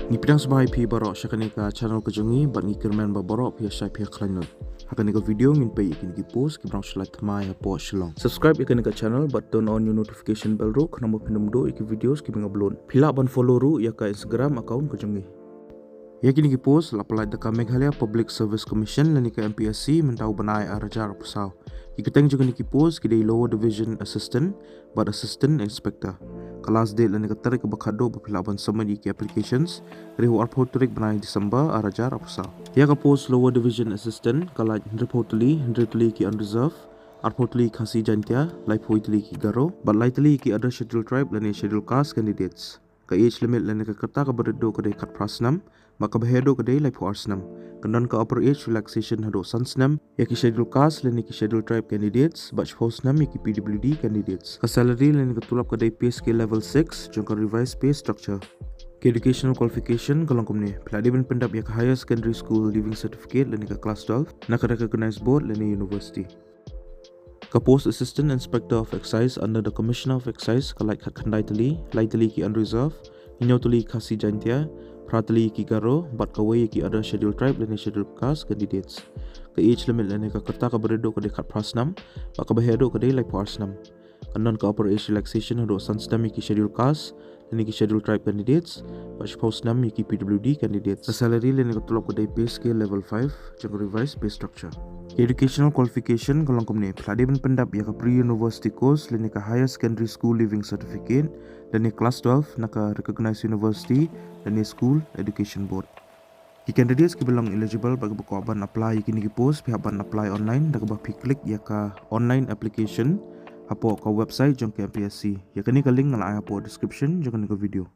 Ni pidang sebagai pi barok syakani ka channel kejongi bat ni kirman ba barok pi syai pi klanut. Hakani ka video ngin pe ikin ki post ki brang shlai tmai po shillong. Subscribe ikan ka channel but turn on your notification bell ro kana mo pinum do iki videos ki bing upload. Pila ban follow ru ya ka Instagram account kejongi. Ya kini ki post la pelai ka Meghalaya Public Service Commission lani ka MPSC mentau banai arajar pusau. Ikateng juga ni ki post ki dei lower division assistant but assistant inspector. Kelas date lani ka tarik ka bakhado bapila ban summary ki applications rehu arpot tarik banai December arajar pusau. Ya ka post lower division assistant kalaj reportly ki unreserved arpotli khasi jantia lai poitli ki garo but lightly ki other scheduled tribe lani scheduled caste candidates. Ka age limit lani ka kata ka berdo ka dei kat prasnam maka behedo ka dei lai po arsnam kanon ka upper age relaxation hado sansnam ya ki scheduled caste lani ki scheduled tribe candidates but postnam ya ki PWD candidates ka salary lani ka tulap ka dei pay scale level 6 jong ka revised pay structure ke educational qualification kalong kumni peladi ben pendap ya ka higher secondary school leaving certificate lani ka class 12 na ka recognized board lani university ka post assistant inspector of excise under the commissioner of excise ka like khandai tali ki unreserved inyo tali khasi jantia pratali ki garo but ka way ki other scheduled tribe lani scheduled caste candidates ka age limit lani ka kata ka beredo ka dekat prasnam ka behedo ka dei like parsnam kanon ka upper age relaxation hado sansnam ki scheduled caste lani ki scheduled tribe candidates but postnam ki PWD candidates ka salary lani ka tulok ka dei pay scale level 5 jong revised pay structure educational qualification kalong kumni peladi ben pendap ya ka pre-university course lani ka higher secondary school leaving certificate lani class 12 naka recognized university lani school education board ki candidates ki belong eligible bagi berkorban apply kini ki post pihak ban apply online dak bah pi klik ya ka online application apo ka website jong ke MPSC ya kini ka link ngala apo description jong ka video